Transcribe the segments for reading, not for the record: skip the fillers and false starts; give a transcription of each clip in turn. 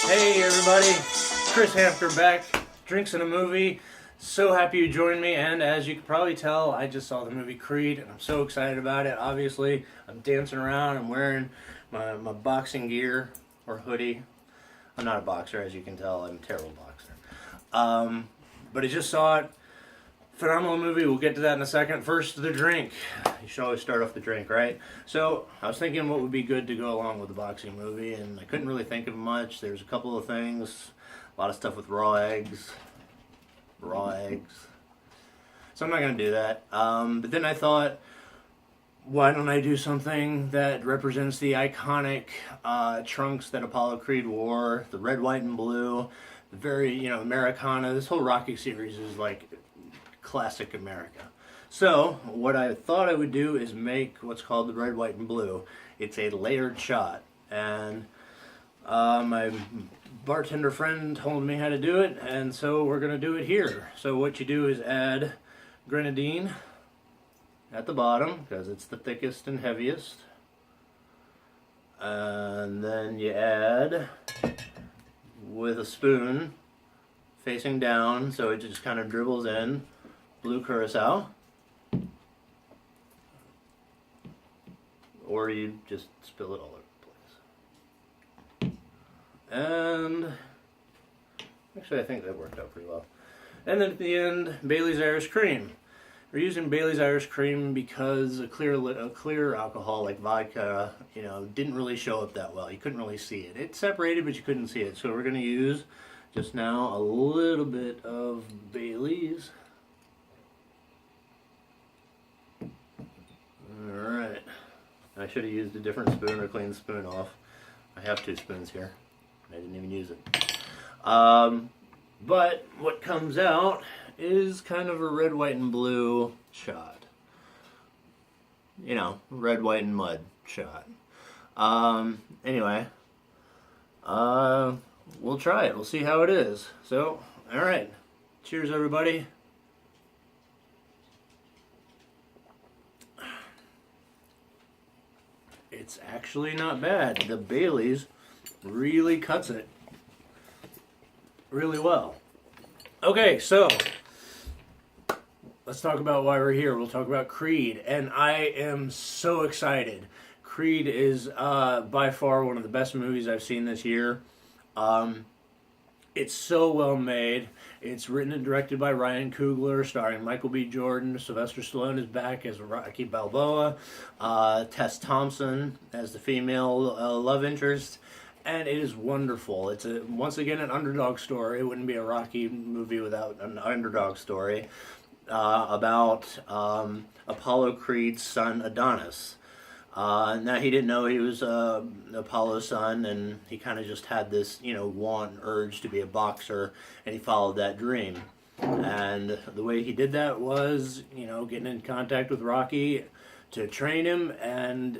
Hey everybody, Chris Hamper back, Drinks in a Movie. So happy you joined me, and as you can probably tell, I just saw the movie Creed, and I'm so excited about it. Obviously, I'm dancing around, I'm wearing my boxing gear, or hoodie. I'm not a boxer, as you can tell, I'm a terrible boxer. But I just saw it. Phenomenal movie, we'll get to that in a second. First, the drink. You should always start off the drink, right? So, I was thinking what would be good to go along with the boxing movie, and I couldn't really think of much. There's a couple of things, a lot of stuff with raw eggs. So I'm not going to do that. But then I thought, why don't I do something that represents the iconic trunks that Apollo Creed wore, the red, white, and blue, the very, Americana. This whole Rocky series is like classic America. So, what I thought I would do is make what's called the red, white, and blue. It's a layered shot. And my bartender friend told me how to do it, and so we're going to do it here. So what you do is add grenadine at the bottom, because it's the thickest and heaviest. And then you add, with a spoon, facing down, so it just kind of dribbles in, blue curacao. Or you just spill it all over the place. And actually I think that worked out pretty well. And then at the end, Bailey's Irish Cream. We're using Bailey's Irish Cream because a clear alcohol like vodka, didn't really show up that well. You couldn't really see it. It separated, but you couldn't see it. So we're going to use just now a little bit of Bailey's. Alright. I should have used a different spoon or cleaned the spoon off. I have 2 spoons here. I didn't even use it. But what comes out is kind of a red, white, and blue shot. Red, white, and mud shot. Anyway, we'll try it. We'll see how it is. So, alright. Cheers, everybody. It's actually not bad. The Bailey's really cuts it really well. Okay, so let's talk about why we're here. We'll talk about Creed, and I am so excited. Creed is by far one of the best movies I've seen this year. It's so well made. It's written and directed by Ryan Coogler, starring Michael B. Jordan. Sylvester Stallone is back as Rocky Balboa. Tess Thompson as the female love interest. And it is wonderful. It's once again an underdog story. It wouldn't be a Rocky movie without an underdog story about Apollo Creed's son Adonis. Now he didn't know he was Apollo's son, and he kind of just had this, want, urge to be a boxer, and he followed that dream. And the way he did that was, getting in contact with Rocky to train him, and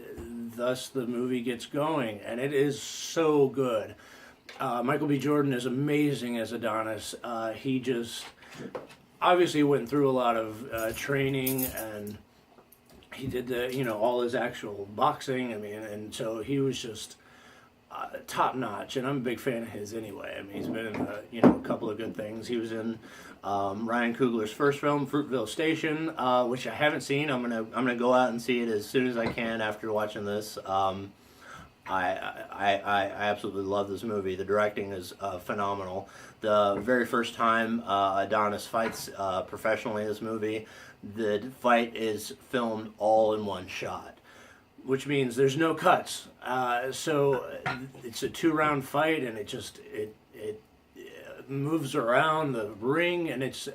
thus the movie gets going, and it is so good. Michael B. Jordan is amazing as Adonis. He just obviously went through a lot of training, and he did all his actual boxing. And so he was just top notch, and I'm a big fan of his anyway. He's been in a couple of good things. He was in Ryan Coogler's first film, Fruitvale Station, which I haven't seen. I'm gonna go out and see it as soon as I can after watching this. I absolutely love this movie. The directing is phenomenal. The very first time Adonis fights professionally in this movie, the fight is filmed all in one shot, which means there's no cuts. So it's a 2-round fight, and it moves around the ring, and it's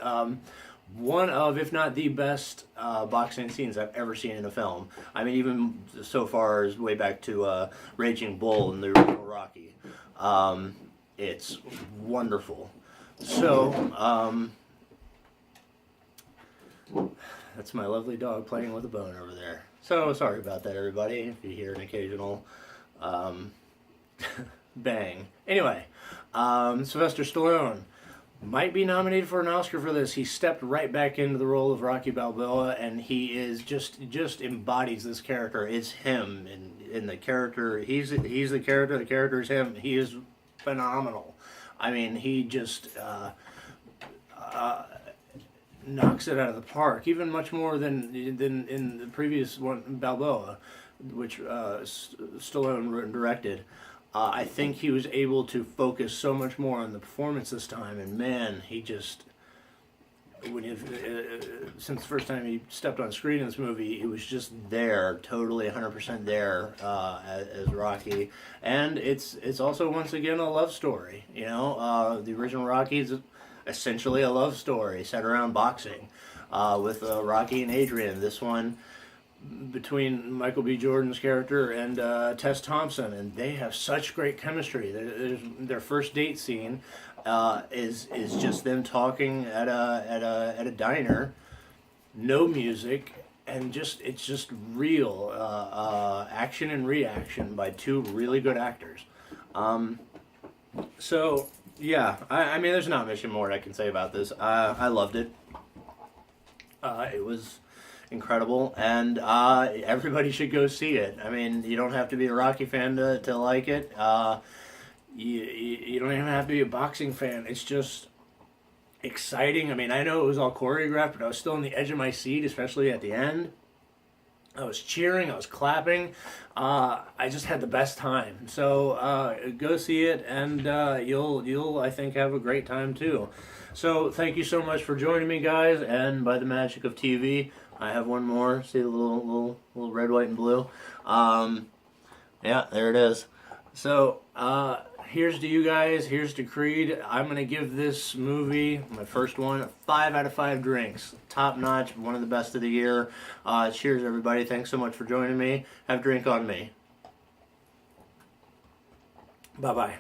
one of, if not the best boxing scenes I've ever seen in a film. Even so far as way back to Raging Bull in the original Rocky. It's wonderful. So, that's my lovely dog playing with a bone over there. So, sorry about that, everybody, if you hear an occasional bang. Anyway, Sylvester Stallone. might be nominated for an Oscar for this. He stepped right back into the role of Rocky Balboa, and he is just embodies this character. It's him, and the character. He's the character. The character is him. He is phenomenal. I mean, he just knocks it out of the park, even much more than in the previous one, Balboa, which Stallone directed. I think he was able to focus so much more on the performance this time, and man, he just since the first time he stepped on screen in this movie, he was just there, totally 100% there as Rocky, and it's also once again a love story. You know, the original Rocky is essentially a love story set around boxing with Rocky and Adrian. This one between Michael B. Jordan's character and Tess Thompson, and they have such great chemistry. Their first date scene is just them talking at a diner, no music, and it's just real action and reaction by two really good actors. So yeah, I mean, there's not much more I can say about this. I loved it. It was incredible, and everybody should go see it. I mean, you don't have to be a Rocky fan to like it. You don't even have to be a boxing fan. It's just exciting. I mean, I know it was all choreographed, but I was still on the edge of my seat, especially at the end. I was cheering, I was clapping. I just had the best time. So go see it, and you'll I think have a great time too. So thank you so much for joining me, guys. And by the magic of TV, I have one more. See the little red, white, and blue. Yeah, there it is. So here's to you guys. Here's to Creed. I'm gonna give this movie, my first one, 5 out of 5 drinks. Top notch. One of the best of the year. Cheers, everybody. Thanks so much for joining me. Have a drink on me. Bye bye.